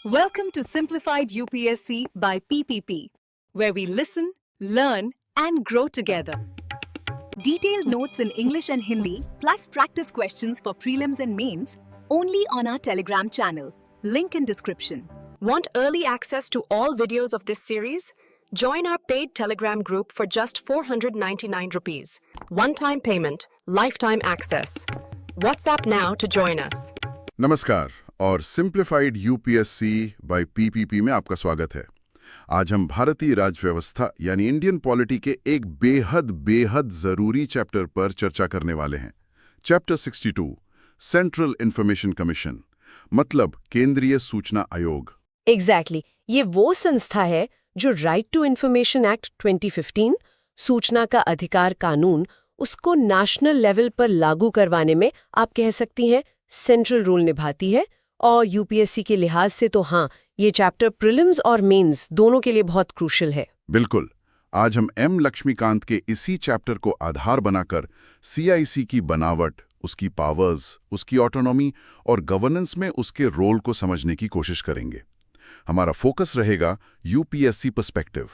Welcome to Simplified UPSC by PPP, where we listen, learn, and grow together. Detailed notes in English and Hindi, plus practice questions for prelims and mains, only on our Telegram channel. Link in description. Want early access to all videos of this series? Join our paid Telegram group for just 499 rupees. One-time payment, lifetime access. WhatsApp now to join us. नमस्कार और simplified UPSC bye PPP में आपका स्वागत है। आज हम भारतीय राज्य व्यवस्था यानी इंडियन पॉलिटी के एक बेहद जरूरी चैप्टर पर चर्चा करने वाले हैं। चैप्टर 62 सेंट्रल इंफॉर्मेशन कमीशन, मतलब केंद्रीय सूचना आयोग। एग्जैक्टली ये वो संस्था है जो राइट टू इंफॉर्मेशन एक्ट 2015 सूचना का अधिकार कानून उसको नेशनल लेवल पर लागू करवाने में आप कह सकती हैं सेंट्रल रोल निभाती है। और यूपीएससी के लिहाज से तो हाँ, ये चैप्टर प्रीलिम्स और मेंस दोनों के लिए बहुत क्रूशियल है। बिल्कुल। आज हम एम लक्ष्मीकांत के इसी चैप्टर को आधार बनाकर सीआईसी की बनावट, उसकी पावर्स, उसकी ऑटोनॉमी और गवर्नेंस में उसके रोल को समझने की कोशिश करेंगे। हमारा फोकस रहेगा यूपीएससी पर्सपेक्टिव,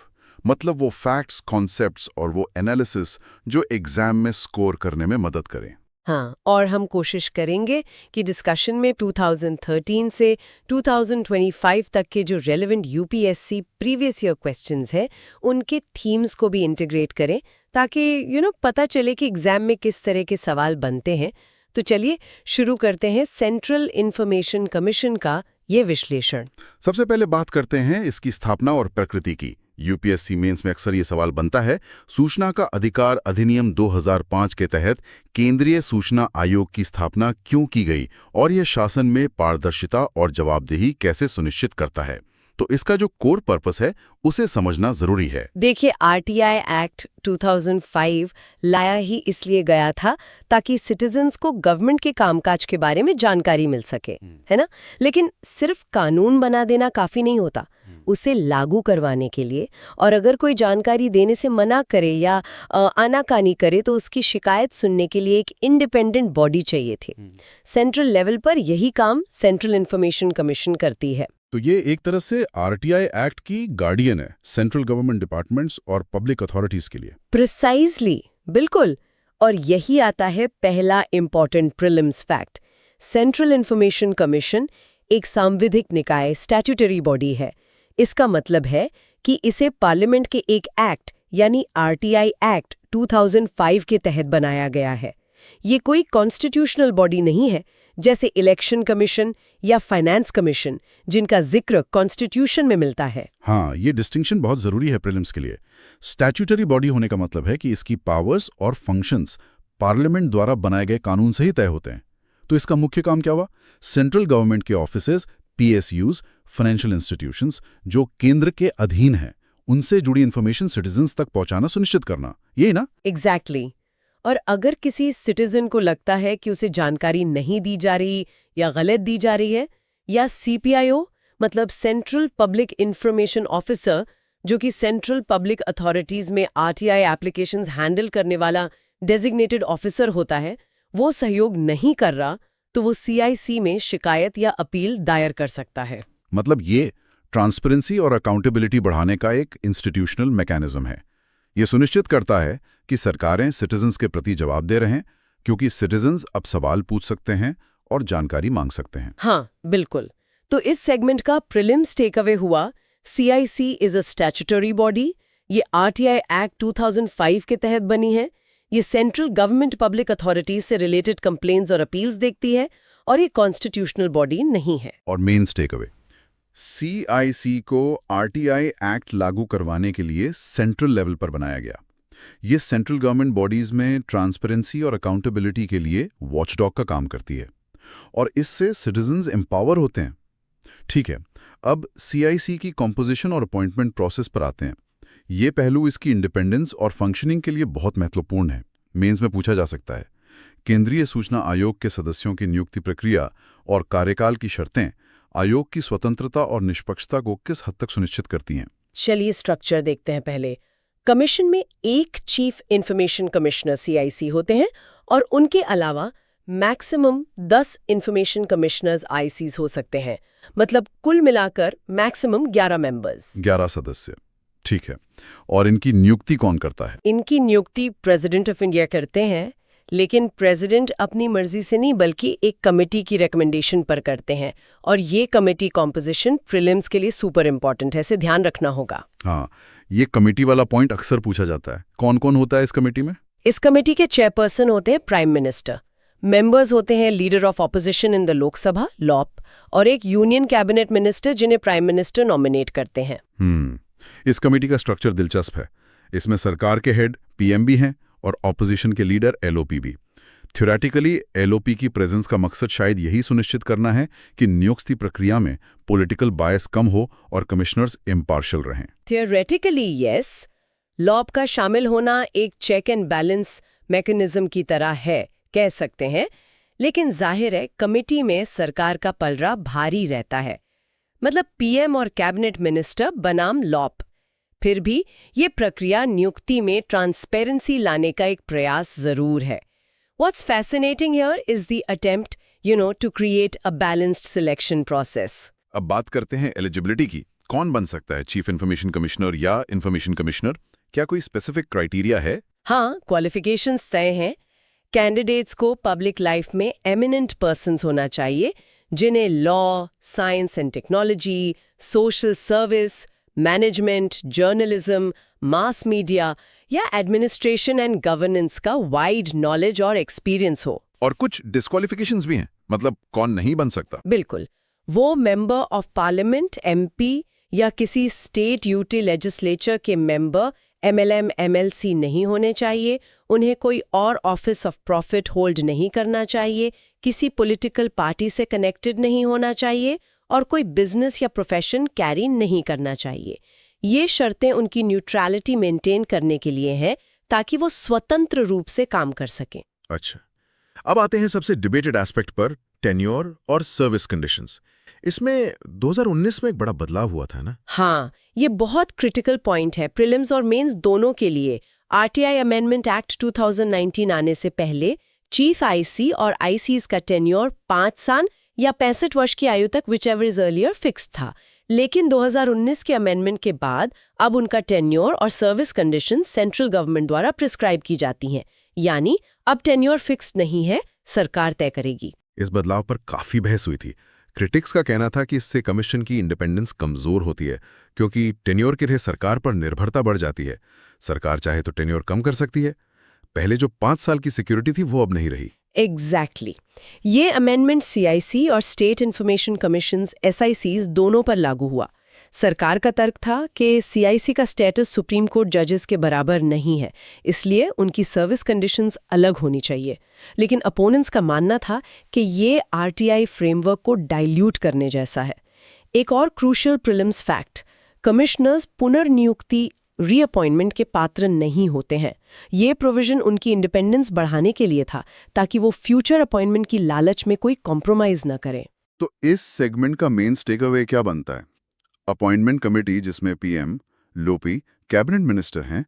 मतलब वो फैक्ट्स, कॉन्सेप्ट्स और वो एनालिसिस जो एग्जाम में स्कोर करने में मदद करें। हाँ, और हम कोशिश करेंगे कि डिस्कशन में 2013 से 2025 तक के जो relevant UPSC previous year questions है उनके थीम्स को भी इंटीग्रेट करें, ताकि पता चले कि एग्जाम में किस तरह के सवाल बनते हैं। तो चलिए शुरू करते हैं सेंट्रल इंफॉर्मेशन कमीशन का ये विश्लेषण। सबसे पहले बात करते हैं इसकी स्थापना और प्रकृति की। यूपीएससी मेंस में अक्सर ये सवाल बनता है, सूचना का अधिकार अधिनियम 2005 के तहत केंद्रीय सूचना आयोग की स्थापना क्यों की गई और यह शासन में पारदर्शिता और जवाबदेही कैसे सुनिश्चित करता है। तो इसका जो कोर पर्पस है उसे समझना जरूरी है। देखिए, आरटीआई एक्ट 2005 लाया ही इसलिए गया था ताकि सिटीजन्स को गवर्नमेंट के कामकाज के बारे में जानकारी मिल सके, है ना। लेकिन सिर्फ कानून बना देना काफी नहीं होता, उसे लागू करवाने के लिए, और अगर कोई जानकारी देने से मना करे या आनाकानी करे तो उसकी शिकायत सुनने के लिए एक इंडिपेंडेंट बॉडी चाहिए थी। सेंट्रल लेवल पर यही काम सेंट्रल इंफॉर्मेशन कमीशन करती है। तो ये एक तरह से आरटीआई एक्ट की गार्डियन है सेंट्रल गवर्नमेंट डिपार्टमेंट्स और पब्लिक अथॉरिटीज के लिए। प्रिसाइजली, बिल्कुल। और यही आता है पहला important prelims fact. Central information commission एक सांविधिक निकाय, स्टैट्यूटरी बॉडी है। इसका मतलब है कि इसे पार्लियामेंट के एक एक्ट यानी आरटीआई एक्ट 2005 के तहत बनाया गया है। ये कोई कॉन्स्टिट्यूशनल बॉडी नहीं है जैसे इलेक्शन कमीशन या फाइनेंस कमीशन, जिनका जिक्र कॉन्स्टिट्यूशन में मिलता है। हाँ, ये डिस्टिंक्शन बहुत जरूरी है प्रीलिम्स के लिए। स्टैट्यूटरी बॉडी होने का मतलब है कि इसकी पावर्स और फंक्शंस पार्लियामेंट द्वारा बनाए गए कानून से ही तय होते हैं। तो इसका मुख्य काम क्या हुआ? सेंट्रल गवर्नमेंट के ऑफिसेज, पीएसयूज, फाइनेंशियल इंस्टीट्यूशंस जो केंद्र के अधीन हैं, उनसे जुड़ी इन्फॉर्मेशन सिटीजन्स तक पहुंचाना सुनिश्चित करना, यही ना? एग्जैक्टली। और अगर किसी सिटीजन को लगता है कि उसे जानकारी नहीं दी जा रही या गलत दी जा रही है, या सीपीआईओ मतलब सेंट्रल पब्लिक इंफॉर्मेशन ऑफिसर, जो कि सेंट्रल पब्लिक अथॉरिटीज में आरटीआई एप्लीकेशंस हैंडल करने वाला डेजिग्नेटेड ऑफिसर होता है, वो सहयोग नहीं कर रहा, तो वो सीआईसी में शिकायत या अपील दायर कर सकता है। मतलब ये ट्रांसपेरेंसी और अकाउंटेबिलिटी बढ़ाने का एक इंस्टीट्यूशनल मैकेनिज्म है। ये सुनिश्चित करता है कि सरकारें सिटीजन्स के प्रति जवाब दे रहे हैं, क्योंकि सिटीजन्स अब सवाल पूछ सकते हैं और जानकारी मांग सकते हैं। हाँ, बिल्कुल। तो इस सेगमेंट का प्रीलिम्स टेक अवे हुआ, CIC is a statutory body. ये आरटीआई एक्ट 2005 के तहत बनी है। ये सेंट्रल गवर्नमेंट पब्लिक अथॉरिटीज से रिलेटेड कंप्लेंट्स और अपील्स देखती है, और ये कॉन्स्टिट्यूशनल बॉडी नहीं है। और मेंस टेक अवे, सीआईसी को आरटीआई एक्ट लागू करवाने के लिए सेंट्रल लेवल पर बनाया गया। ये सेंट्रल गवर्नमेंट बॉडीज में ट्रांसपेरेंसी और अकाउंटेबिलिटी के लिए वॉचडॉग का काम करती है, और इससे सिटीजन्स एम्पावर होते हैं। ठीक है, अब सीआईसी की कॉम्पोजिशन और अपॉइंटमेंट प्रोसेस पर आते हैं। ये पहलू इसकी इंडिपेंडेंस और फंक्शनिंग के लिए बहुत महत्वपूर्ण है। मेंस में पूछा जा सकता है, केंद्रीय सूचना आयोग के सदस्यों की नियुक्ति प्रक्रिया और कार्यकाल की शर्तें आयोग की स्वतंत्रता और निष्पक्षता को किस हद तक सुनिश्चित करती हैं? चलिए स्ट्रक्चर देखते हैं पहले। कमीशन में एक चीफ इंफॉर्मेशन कमिश्नर सीआईसी होते हैं, और उनके अलावा मैक्सिमम 10 इंफॉर्मेशन कमिश्नर्स आईसीज हो सकते हैं, मतलब कुल मिलाकर मैक्सिमम 11 मेंबर्स। 11 सदस्य, ठीक है। और इनकी नियुक्ति कौन करता है? इनकी नियुक्ति प्रेसिडेंट ऑफ इंडिया करते हैं, लेकिन प्रेसिडेंट अपनी मर्जी से नहीं बल्कि एक कमेटी की रिकमेंडेशन पर करते हैं। और ये कमेटी कॉम्पोजिशन प्रीलिम्स के लिए सुपर इंपॉर्टेंट है, इसे ध्यान रखना होगा। हाँ, ये कमेटी वाला पॉइंट अक्सर पूछा जाता है। कौन कौन होता है इस कमेटी में? इस कमेटी के चेयरपर्सन होते हैं प्राइम मिनिस्टर, मेंबर्स होते हैं leader of opposition in the Lok Sabha lop, और एक यूनियन कैबिनेट मिनिस्टर जिन्हें प्राइम मिनिस्टर नॉमिनेट करते हैं। इस कमेटी का स्ट्रक्चर दिलचस्प है। इसमें सरकार के हेड पीएम भी हैं और ऑपोजिशन के लीडर एलओपी भी। थ्योरेटिकली एलओपी की प्रेजेंस का मकसद शायद यही सुनिश्चित करना है कि नियुक्ति प्रक्रिया में पॉलिटिकल बायस कम हो और कमिश्नर्स इम्पार्शियल रहें। थियोरेटिकली यस, लॉप का शामिल होना एक चेक एंड बैलेंस मैकेनिज्म की तरह है, कह सकते हैं, लेकिन जाहिर है कमेटी में सरकार का पलड़ा भारी रहता है, मतलब पीएम और कैबिनेट मिनिस्टर बनाम लॉप। फिर भी ये प्रक्रिया नियुक्ति में ट्रांसपेरेंसी लाने का एक प्रयास जरूर है। What's fascinating here is the attempt, to create a balanced selection process. अब बात करते हैं एलिजिबिलिटी की। कौन बन सकता है चीफ इन्फॉर्मेशन कमिश्नर या इन्फॉर्मेशन कमिश्नर? क्या कोई स्पेसिफिक क्राइटेरिया है? हाँ, क्वालिफिकेशंस तय हैं। कैंडिडेट्स को पब्लिक लाइफ में एमिनेंट पर्सन्स होना चाहिए, जिन्हें law, science and technology, social service, management, journalism, mass media या एडमिनिस्ट्रेशन एंड गवर्नेंस का वाइड नॉलेज और एक्सपीरियंस हो। और कुछ डिस्क्वालिफिकेशंस भी हैं, मतलब कौन नहीं बन सकता? बिल्कुल, वो मेंबर ऑफ पार्लियामेंट, एमपी या किसी स्टेट यूटी लेजिस्लेचर के मेंबर, एमएलएम, एमएलसी नहीं होने चाहिए। उन्हें कोई और ऑफिस ऑफ प्रॉफिट होल्ड नहीं करना चाहिए, किसी पॉलिटिकल पार्टी से कनेक्टेड नहीं होना चाहिए और कोई बिजनेस या प्रोफेशन कैरी नहीं करना चाहिए। ये शर्तें उनकी न्यूट्रलिटी मेंटेन करने के लिए हैं, ताकि वो स्वतंत्र रूप से काम कर सकें। अच्छा, अब आते हैं सबसे डिबेटेड एस्पेक्ट पर, टेन्योर और सर्विस कंडीशंस। इसमें 2019 में एक बड़ा बदलाव हुआ था ना? हाँ, ये बहुत क्रिटिकल पॉइंट है प्रीलिम्स और मेंस दोनों के लिए। आरटीआई अमेंडमेंट एक्ट 2019 आने से पहले चीफ आईसी और आईसीज का टेन्योर 5 साल या 65 वर्ष की आयु तक विचएवर इज अर्लियर फिक्स था। लेकिन 2019 के अमेंडमेंट के बाद अब उनका टेन्योर और सर्विस कंडीशन सेंट्रल गवर्नमेंट द्वारा प्रिस्क्राइब की जाती हैं, यानी अब टेन्योर फिक्स नहीं है, सरकार तय करेगी। इस बदलाव पर काफी बहस हुई थी। क्रिटिक्स का कहना था कि इससे कमीशन की इंडिपेंडेंस कमजोर होती है, क्योंकि टेन्योर के लिए सरकार पर निर्भरता बढ़ जाती है। सरकार चाहे तो टेन्योर कम कर सकती है। पहले जो 5 साल की सिक्योरिटी थी वो अब नहीं रही। एग्जैक्टली ये अमेंडमेंट सीआईसी और स्टेट इन्फॉर्मेशन कमीशंस एसआईसीज दोनों पर लागू हुआ। सरकार का तर्क था कि सीआईसी का स्टेटस सुप्रीम कोर्ट जजेस के बराबर नहीं है, इसलिए उनकी सर्विस कंडीशंस अलग होनी चाहिए। लेकिन अपोनेंट्स का मानना था कि ये आरटीआई फ्रेमवर्क को डाइल्यूट करने जैसा है। एक और क्रूशियल प्रीलिम्स फैक्ट, कमिश्नर्स पुनर्नियुक्ति रीअपॉइंटमेंट के पात्र नहीं होते हैं। ये प्रोविजन उनकी इंडिपेंडेंस बढ़ाने के लिए था, ताकि वो फ्यूचर अपॉइंटमेंट की लालच में कोई कॉम्प्रोमाइज न करें। तो इस सेगमेंट का मेन टेक अवे क्या बनता है? अपॉइंटमेंट कमेटी, जिसमें पीएम, लोपी, कैबिनेट मिनिस्टर हैं,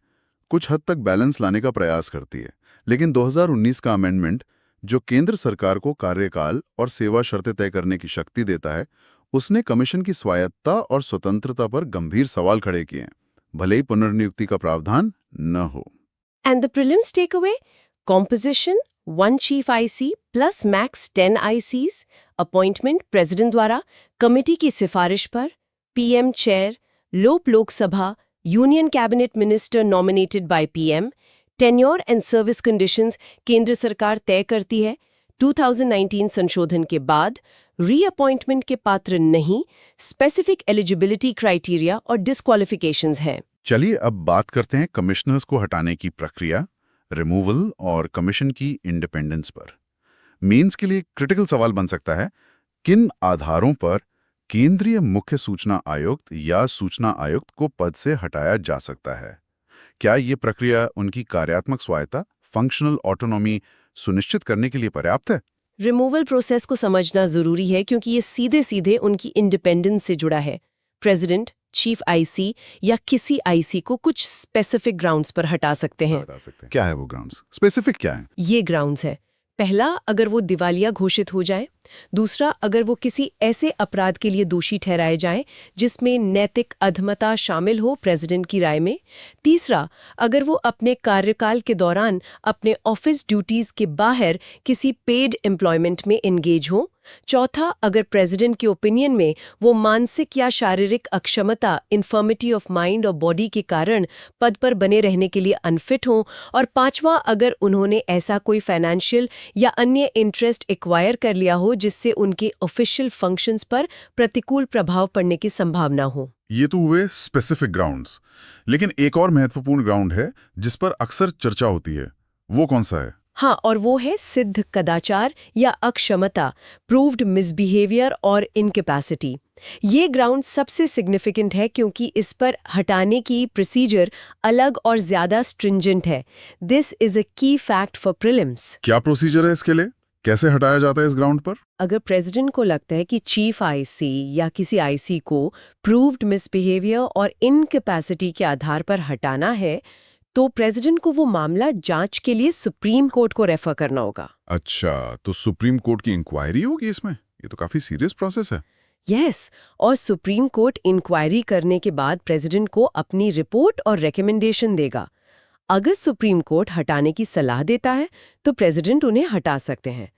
कुछ हद तक बैलेंस लाने का प्रयास करती है। लेकिन 2019 का अमेंडमेंट, जो केंद्र सरकार को कार्यकाल और सेवा शर्तें तय करने की शक्ति देता है, उसने कमीशन की स्वायत्तता और स्वतंत्रता पर गंभीर सवाल खड़े किए हैं, भले ही पुनर्नियुक्ति का प्रावधान न हो। And the prelims take away, composition 1 chief IC plus max 10 ICs, appointment president द्वारा, कमेटी की सिफारिश पर, PM chair, Lok Sabha, union cabinet minister nominated by PM, tenure and service conditions केंद्र सरकार तय करती है। 2019 संशोधन के बाद रीअपॉइंटमेंट के पात्र नहीं, स्पेसिफिक एलिजिबिलिटी क्राइटेरिया और डिस्क्वालिफिकेशंस हैं। चलिए अब बात करते हैं कमिश्नर्स को हटाने की प्रक्रिया, रिमूवल और कमीशन की इंडिपेंडेंस पर। मेंस के लिए क्रिटिकल सवाल बन सकता है, किन आधारों पर केंद्रीय मुख्य सूचना आयुक्त या सूचना आयुक्त को पद से हटाया जा सकता है? क्या ये प्रक्रिया उनकी कार्यात्मक स्वायत्ता, फंक्शनल ऑटोनॉमी सुनिश्चित करने के लिए पर्याप्त है? रिमूवल प्रोसेस को समझना जरूरी है, क्योंकि ये सीधे सीधे उनकी इंडिपेंडेंस से जुड़ा है। प्रेसिडेंट, चीफ आईसी या किसी आईसी को कुछ स्पेसिफिक ग्राउंड्स पर हटा सकते हैं। क्या है वो ग्राउंड्स? स्पेसिफिक क्या है? ये ग्राउंड्स है, पहला, अगर वो दिवालिया घोषित हो जाए। दूसरा, अगर वो किसी ऐसे अपराध के लिए दोषी ठहराए जाएं जिसमें नैतिक अधमता शामिल हो प्रेसिडेंट की राय में। तीसरा, अगर वो अपने कार्यकाल के दौरान अपने ऑफिस ड्यूटीज के बाहर किसी पेड एम्प्लॉयमेंट में एंगेज हो। चौथा, अगर प्रेसिडेंट के ओपिनियन में वो मानसिक या शारीरिक अक्षमता, इन्फर्मिटी ऑफ माइंड और बॉडी के कारण पद पर बने रहने के लिए अनफिट हों। और पांचवा, अगर उन्होंने ऐसा कोई फाइनेंशियल या अन्य इंटरेस्ट एक्वायर कर लिया हो जिससे उनके ऑफिशियल फंक्शंस पर प्रतिकूल प्रभाव पड़ने की संभावना हो। ये तो हुए स्पेसिफिक ग्राउंड्स, लेकिन एक और महत्वपूर्ण ग्राउंड है जिस पर अक्सर चर्चा होती है। वो कौन सा है? हाँ, और वो है सिद्ध कदाचार या अक्षमता, प्रूव्ड मिसबिहेवियर और इनकैपेसिटी। ये ग्राउंड सबसे सिग्निफिकेंट है क्योंकि इस पर हटाने की प्रोसीजर अलग और ज्यादा स्ट्रिंजेंट है। दिस इज अ की फैक्ट फॉर प्रीलिम्स। क्या प्रोसीजर है इसके लिए? कैसे हटाया जाता है इस ग्राउंड पर? अगर प्रेसिडेंट को लगता है कि चीफ आईसी या किसी आईसी को प्रूव्ड मिसबिहेवियर और इनकैपेसिटी के आधार पर हटाना है, तो प्रेसिडेंट को वो मामला जांच के लिए सुप्रीम कोर्ट को रेफर करना होगा। अच्छा, तो सुप्रीम कोर्ट की इंक्वायरी होगी इसमें? ये तो काफी सीरियस प्रोसेस है। यस, और सुप्रीम कोर्ट इंक्वायरी करने के बाद प्रेसिडेंट को अपनी रिपोर्ट और रिकमेंडेशन देगा। अगर सुप्रीम कोर्ट हटाने की सलाह देता है तो प्रेसिडेंट उन्हें हटा सकते हैं।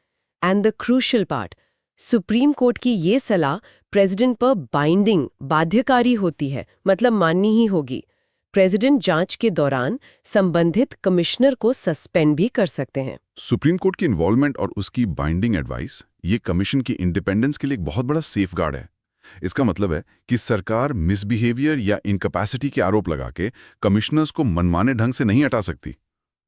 And the crucial part, supreme court की ये सलाह प्रेसिडेंट पर बाइंडिंग, बाध्यकारी होती है, मतलब माननी ही होगी। प्रेसिडेंट जांच के दौरान संबंधित कमिश्नर को सस्पेंड भी कर सकते हैं। सुप्रीम कोर्ट की इन्वॉल्वमेंट और उसकी बाइंडिंग एडवाइस, ये कमीशन की इंडिपेंडेंस के लिए एक बहुत बड़ा सेफगार्ड है। इसका मतलब है कि सरकार मिसबिहेवियर या इनकैपेसिटी के आरोप लगा के कमिश्नर्स को मनमाने ढंग से नहीं हटा सकती।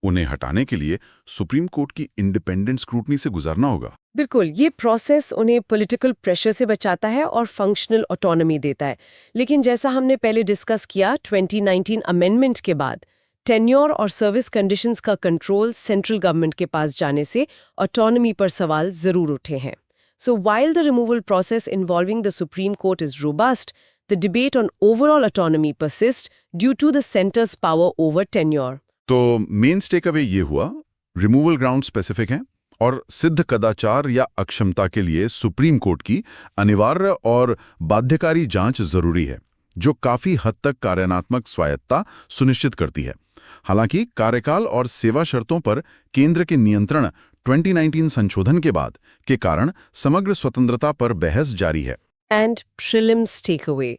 उन्हें हटाने के लिए सुप्रीम कोर्ट की इंडिपेंडेंट स्क्रूटनी से गुजरना होगा। बिल्कुल, ये प्रोसेस उन्हें पॉलिटिकल प्रेशर से बचाता है और फंक्शनल ऑटोनॉमी देता है। लेकिन जैसा हमने पहले डिस्कस किया, 2019 अमेंडमेंट के बाद टेन्योर और सर्विस कंडीशंस का कंट्रोल सेंट्रल गवर्नमेंट के पास जाने से ऑटोनॉमी पर सवाल जरूर उठे हैं। So while the removal process involving the Supreme Court is robust, the debate on overall autonomy persists due to the center's power over tenure. तो मेन टेकअवे ये हुआ, रिमूवल ग्राउंड स्पेसिफिक हैं और सिद्ध कदाचार या अक्षमता के लिए सुप्रीम कोर्ट की अनिवार्य और बाध्यकारी जांच जरूरी है, जो काफी हद तक कार्यात्मक स्वायत्तता सुनिश्चित करती है। हालांकि कार्यकाल और सेवा शर्तों पर केंद्र के नियंत्रण 2019 संशोधन के बाद के कारण समग्र स्वतंत्रता पर बहस जारी है। And prelims takeaway,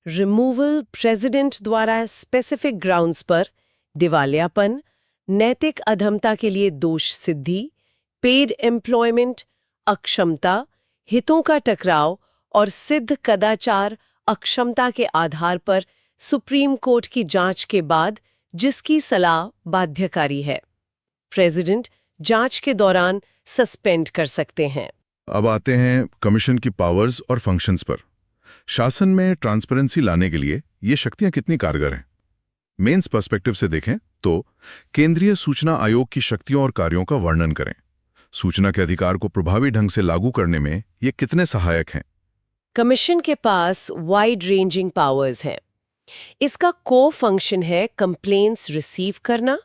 removal president द्वारा स्पेसिफिक ग्राउंड्स पर दिवालियापन, नैतिक अधमता के लिए दोष सिद्धि, पेड एम्प्लॉयमेंट, अक्षमता, हितों का टकराव और सिद्ध कदाचार अक्षमता के आधार पर सुप्रीम कोर्ट की जांच के बाद जिसकी सलाह बाध्यकारी है, प्रेसिडेंट जांच के दौरान सस्पेंड कर सकते हैं। अब आते हैं कमीशन की पावर्स और फंक्शंस पर। शासन में ट्रांसपेरेंसी लाने के लिए ये शक्तियां कितनी कारगर हैं? मेंस पर्सपेक्टिव से देखें तो केंद्रीय सूचना आयोग की शक्तियों और कार्यों का वर्णन करें। सूचना के अधिकार को प्रभावी ढंग से लागू करने में ये कितने सहायक हैं? कमीशन के पास वाइड रेंजिंग पावर्स हैं। इसका कोर फंक्शन है कंप्लेंट्स रिसीव करना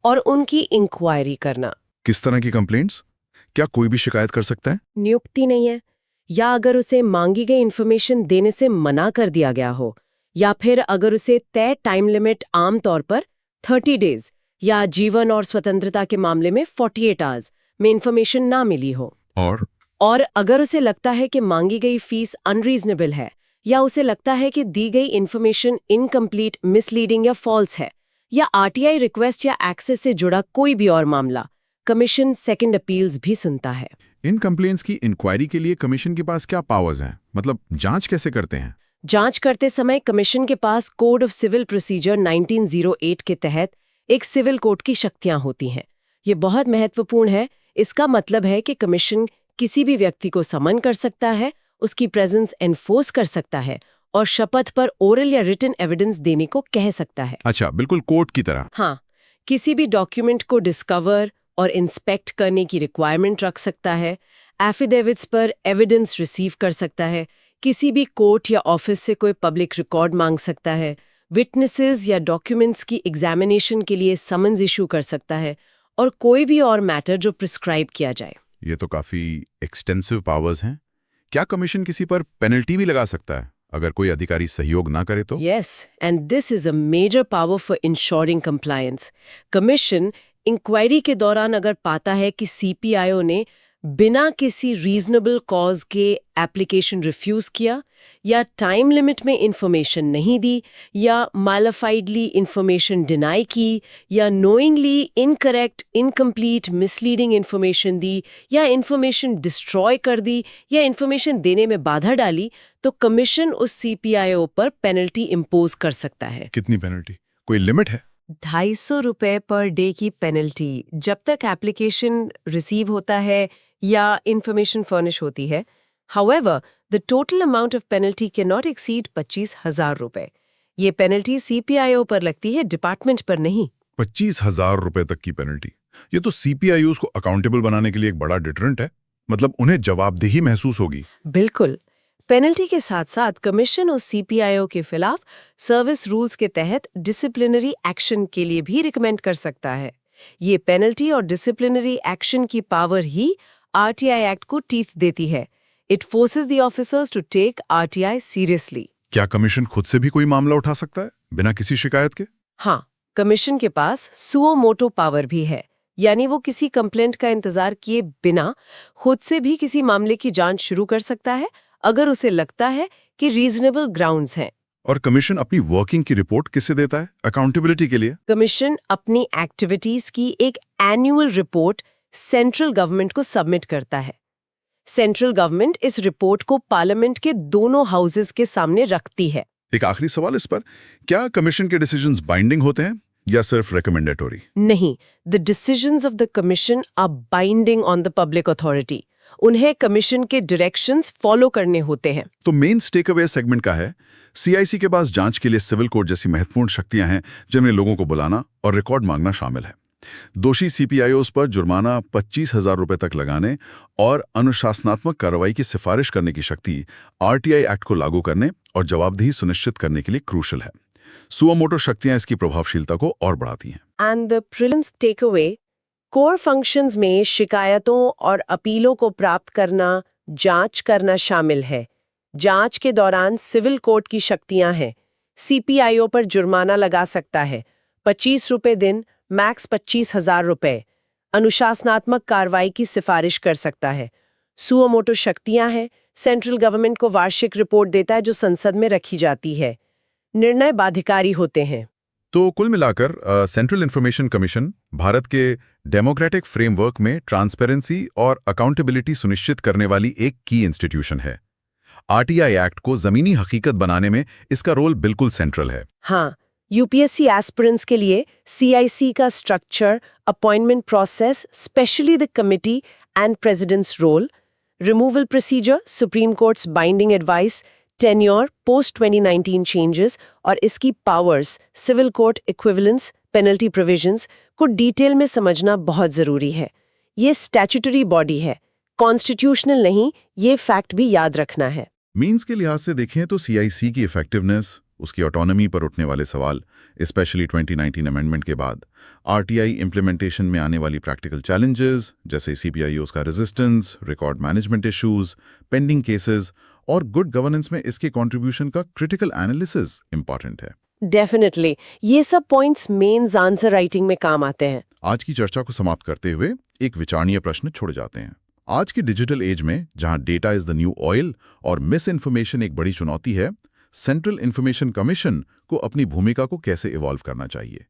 और उनकी इंक्वायरी करना। किस तरह की कंप्लेंट्स? क्या कोई भी शिकायत कर सकता है? नियुक्ति नहीं है, या अगर उसे मांगी गई इन्फॉर्मेशन देने से मना कर दिया गया हो, या फिर अगर उसे तय टाइम लिमिट आमतौर पर 30 डेज या जीवन और स्वतंत्रता के मामले में 48 आवर्स में इन्फॉर्मेशन ना मिली हो, और अगर उसे लगता है कि मांगी गई फीस अनरीजनेबल है, या उसे लगता है कि दी गई इन्फॉर्मेशन इनकम्प्लीट, मिसलीडिंग या फॉल्स है, या आरटीआई रिक्वेस्ट या एक्सेस से जुड़ा कोई भी और मामला, कमीशन सेकंड अपील्स भी सुनता है। इन कंप्लेंट्स की इंक्वायरी के लिए कमीशन के पास क्या पावर्स हैं? मतलब जांच कैसे करते हैं? जांच करते समय कमीशन के पास कोड ऑफ सिविल प्रोसीजर 1908 के तहत एक सिविल कोर्ट की शक्तियां होती हैं। ये बहुत महत्वपूर्ण है। इसका मतलब है कि कमीशन किसी भी व्यक्ति को समन कर सकता है, उसकी प्रेजेंस एनफोर्स कर सकता है और शपथ पर ओरल या रिटन एविडेंस देने को कह सकता है। अच्छा, बिल्कुल कोर्ट की तरह। हाँ, किसी भी डॉक्यूमेंट को डिस्कवर और इंस्पेक्ट करने की रिक्वायरमेंट रख सकता है, एफिडेविट्स पर एविडेंस रिसीव कर सकता है, किसी भी कोर्ट या ऑफिस से कोई पब्लिक रिकॉर्ड मांग सकता है, विटनेसेस या डॉक्यूमेंट्स की एग्जामिनेशन के लिए समन्स इशू कर सकता है और कोई भी और मैटर जो प्रिस्क्राइब किया जाए। ये तो काफी एक्सटेंसिव पावर्स हैं। क्या कमीशन किसी पर पेनल्टी भी लगा सकता है अगर कोई अधिकारी सहयोग ना करे तो? Yes, and this is a major power for ensuring compliance. Commission inquiry के दौरान अगर पाता है कि सीपीआईओ ने बिना किसी रीजनेबल कॉज के एप्लीकेशन रिफ्यूज किया या टाइम लिमिट में इंफॉर्मेशन नहीं दी या मैलिफाइडली इंफॉर्मेशन डिनाई की या knowingly incorrect, incomplete, misleading information दी या इंफॉर्मेशन डिस्ट्रॉय कर दी या इंफॉर्मेशन देने में बाधा डाली, तो कमीशन उस सीपीआईओ पर पेनल्टी इम्पोज कर सकता है। कितनी पेनल्टी? कोई लिमिट है? 250 रुपए पर डे की पेनल्टी जब तक एप्लीकेशन रिसीव होता है या इंफॉर्मेशन फर्निश होती है। However, the total amount of penalty cannot exceed 25,000 रुपए। ये पेनल्टी सीपीआईओ पर लगती है, डिपार्टमेंट पर नहीं। 25,000 रुपए तक की पेनल्टी। ये तो सीपीआईओज को अकाउंटेबल बनाने के लिए एक बड़ा डिटरेंट है। मतलब उन्हें जवाबदेही महसूस होगी। बिल्कुल। पेनल्टी के साथ साथ कमीशन और सीपीआईओ के खिलाफ सर्विस रूल्स के तहत डिसिप्लिनरी एक्शन के लिए भी रिकमेंड कर सकता है। ये पेनल्टी और डिसिप्लिनरी एक्शन की पावर ही आरटीआई एक्ट को टीथ देती है। It forces the officers to take RTI seriously. क्या कमीशन खुद से भी कोई मामला उठा सकता है बिना किसी शिकायत के? हाँ, कमीशन के पास सुओ मोटो पावर भी है, यानी वो किसी कंप्लेंट का इंतजार किए बिना खुद से भी किसी मामले की जांच शुरू कर सकता है अगर उसे लगता है कि रीजनेबल ग्राउंड्स हैं। और कमीशन अपनी वर्किंग की रिपोर्ट किसे देता है अकाउंटेबिलिटी के लिए? कमीशन अपनी एक्टिविटीज की एक एनुअल रिपोर्ट सेंट्रल गवर्नमेंट को सबमिट करता है। सेंट्रल गवर्नमेंट इस रिपोर्ट को पार्लियामेंट के दोनों हाउसेस के सामने रखती है। एक आखिरी सवाल इस पर, क्या कमीशन के डिसीजंस बाइंडिंग होते हैं या सिर्फ रिकमेंडेटरी? नहीं, the decisions of the commission are binding on the public authority. उन्हें कमीशन के डायरेक्शंस फॉलो करने होते हैं। तो मेन टेक अवे सेगमेंट का है, सीआईसी के पास जांच के लिए सिविल कोर्ट जैसी महत्वपूर्ण शक्तियां हैं जिनमें लोगों को बुलाना और रिकॉर्ड मांगना शामिल है। दोषी सीपीआईओज पर जुर्माना 25,000 रुपए तक लगाने और अनुशासनात्मक कार्रवाई की सिफारिश करने की शक्ति आरटीआई एक्ट को लागू करने और जवाबदेही सुनिश्चित करने के लिए क्रूशल है। सुओ मोटो शक्तियां इसकी प्रभावशीलता को और बढ़ाती हैं। And the prelims takeaway core functions में शिकायतों और अपीलों को प्राप्त करना, जांच करना शामिल है। जांच के दौरान सिविल कोर्ट की शक्तियां हैं। सीपीआईओ पर जुर्माना लगा सकता है, 25 रुपए दिन, मैक्स 25,000 रुपए। अनुशासनात्मक कार्रवाई की सिफारिश कर सकता है। सुओ मोटो शक्तियां हैं, सेंट्रल गवर्नमेंट को वार्षिक रिपोर्ट देता है जो संसद में रखी जाती है। निर्णय बाध्यकारी होते हैं। तो कुल मिलाकर सेंट्रल इंफॉर्मेशन कमीशन भारत के डेमोक्रेटिक फ्रेमवर्क में ट्रांसपेरेंसी और अकाउंटेबिलिटी सुनिश्चित करने वाली एक की इंस्टीट्यूशन है। आरटीआई एक्ट को जमीनी हकीकत बनाने में इसका रोल बिल्कुल सेंट्रल है। हाँ, यूपीएससी एस्पिरेंट्स के लिए सीआईसी का structure, appointment process, specially the committee and president's role, removal procedure, supreme court's binding advice, tenure, post 2019 changes और इसकी powers, civil court equivalence, penalty provisions को डिटेल में समझना बहुत जरूरी है। ये स्टैट्यूटरी बॉडी है, कॉन्स्टिट्यूशनल नहीं, ये फैक्ट भी याद रखना है। मीन्स के लिहाज से देखें तो सीआईसी की इफेक्टिवनेस, उसकी ऑटोनॉमी पर उठने वाले सवाल, स्पेशली 2019 अमेंडमेंट के बाद, आरटीआई इंप्लीमेंटेशन में आने वाली प्रैक्टिकल चैलेंजेस जैसे सीपीआईओज का resistance, record management issues, pending cases और गुड गवर्नेंस में इसके कंट्रीब्यूशन का क्रिटिकल एनालिसिस इंपॉर्टेंट है। डेफिनेटली, ये सब पॉइंट्स मेंस आंसर राइटिंग में काम आते हैं। आज की चर्चा को समाप्त करते हुए एक विचारणीय प्रश्न छोड़ जाते हैं। आज की डिजिटल एज में जहां data is the new oil और मिस इन्फॉर्मेशन एक बड़ी चुनौती है, सेंट्रल इंफॉर्मेशन कमीशन को अपनी भूमिका को कैसे इवॉल्व करना चाहिए?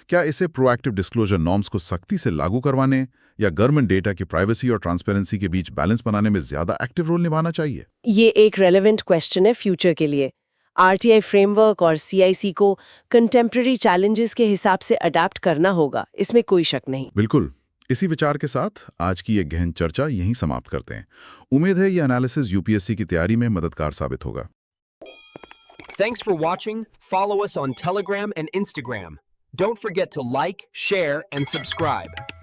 क्या इसे प्रोएक्टिव डिस्क्लोजर नॉर्म्स को सख्ती से लागू करवाने या गवर्नमेंट डेटा की प्राइवेसी और ट्रांसपेरेंसी के बीच बैलेंस बनाने में ज्यादा एक्टिव रोल निभाना चाहिए? ये एक रेलेवेंट क्वेश्चन है फ्यूचर के लिए। आरटीआई फ्रेमवर्क और सीआईसी को कंटेम्प्रेरी चैलेंजेस के हिसाब से अडैप्ट करना होगा, इसमें कोई शक नहीं। बिल्कुल। इसी विचार के साथ आज की ये गहन चर्चा यहीं समाप्त करते हैं। उम्मीद है ये एनालिसिस यूपीएससी की तैयारी में मददगार साबित होगा। Thanks for watching. Follow us on Telegram and Instagram. Don't forget to like, share, and subscribe.